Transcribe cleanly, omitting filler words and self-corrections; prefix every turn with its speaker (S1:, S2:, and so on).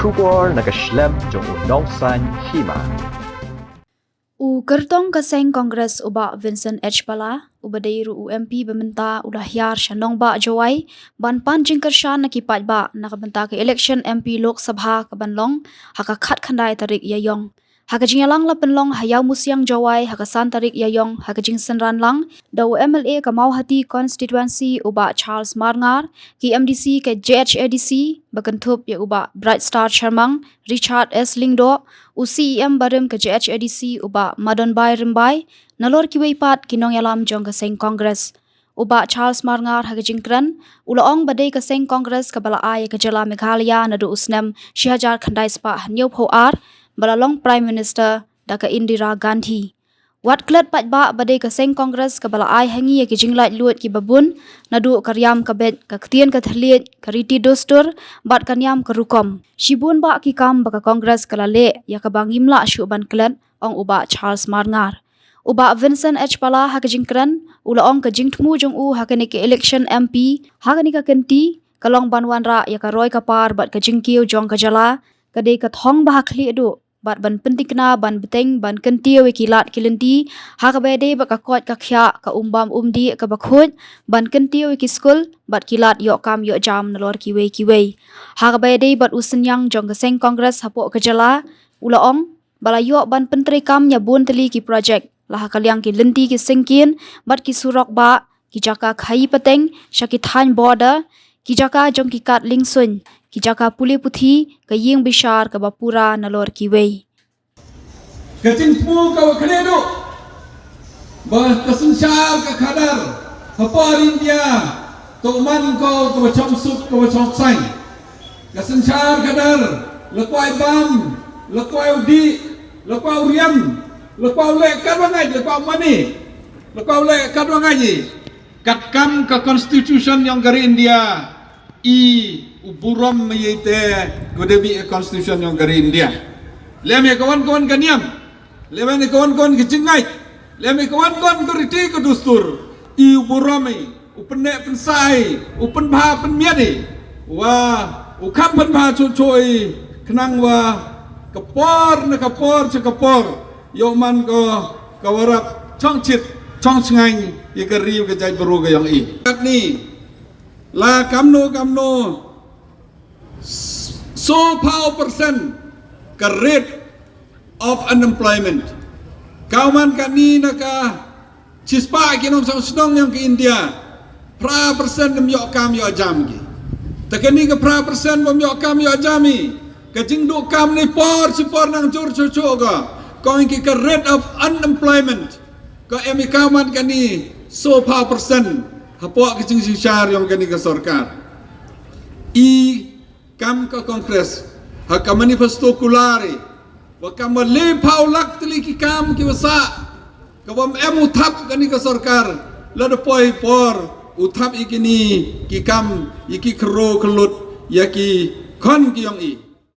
S1: Shubor nakaslem jong Nausan Hima.
S2: Kertong kaseng Kongres uba Vincent H. Pala, ubadairu UMP bementa ulah yar shanong ba jawai, ban pan jingkershan nakipat ba nakabenta ke election MP Lok Sabha kabanlong, haka khat khandai tarik yayong. Haka jingalang la penlong hayau musyang jawai haka san tarik yayong haka jing senran lang, daw MLA kamau hati constituency uba Charles Marngar, ki MDC ke JHADC, bakentup ya uba Bright Star Charmang, Richard S. Lingdo, UCEM barim ke JHADC uba Madon Bai Rimbai, nalor kiwei pat kinong yalam jong kaseng Kongres. Uba Charles Marngar haka jingkran, ulaong badai kaseng Kongres kabala ay ke jala Meghalaya nadu usnem Syihajar Khandai spa hanyop hoar, balalong Prime Minister Daka Indira Gandhi. Wat klet pat ba badai kaseng Kongres kabala ay hangi ya ki jinglait luat ki babun, nadu karyam kabet kaktian kathliet kariti dostur, bat kanyam karukom. Shibun ba ki kam baka Kongres kalale ya kabangimla syuban klet ong uba Charles Marngar. Uba Vincent H. Pala haka jingkran, ulaong ka jingtmu jong haka ni ke election MP, haka ni ka kenti, kalong banwan ra ya ka roy kapar bat ka jingkiw jong ka jala, kadai ka thong bah khli adu, bat ban pentikna ban beteng ban kentiw kilat kilenti, haka bede bat ka kot ka khya ka umbam umdi ka bakhut, ban kentiw ki skul, bat kilat yok kam yok jam nalor kiwei. Haka bede bat usenyang jong ka seng Kongres hapok ka jala, ulaong balayok ban pentri kam nyabun teli ki projek. Lah kaliang ki lenti ki singkin, bat ki surok ba, ki jaka khai peteng, syaki than border, ki jaka jong ki kat lingsun, ki jaka puli puthi, ka ying bishar ka bapura nalor kiwei.
S3: Kacing pu ka wakredo, bah kesensyal ka kadar, hapar India, tuman ko ka wachong suk ka wachong say, kesensyal kadar, lekwai bam, lekwai udi, lekwai uriam, lekwau lek kat wangai, lekwau mani, lekwau lek kat wangai, kat kam ke constitution yang dari India, uburam mayite godebi constitution yang dari India. Leme kawan-kawan kaniam, leme kawan-kawan kecingai, leme kawan-kawan keriti ke dustur, uburamai, upenek pensai, upen bah penmiadi, wah, ukam pen bah cucoi, kenang wah, kapor na kapor cekapor. Yoman ko kawarap chong chit chong chngai ye kariu ke jai baru ke yang ni la kamno so power percent ke rate of unemployment kauman kani naka cispa kinong sang senong yang ke India pra persen dem yok kam yo jam ki takani ke pra persen bom yok kam yo jami ke jingdu kam ni por nang jur cucu ga kong ki ka rate of unemployment ka emikaman kani so pa persen hapok ki jing syar yang kani ka sarkar kam ka Kongres ha ka manifesto kulari wa kam le paulak tli ki kam ki wasa ka bom utap kani ka sarkar la de poi por utap ikini ki kam iki kro kelut ya ki kon ki yang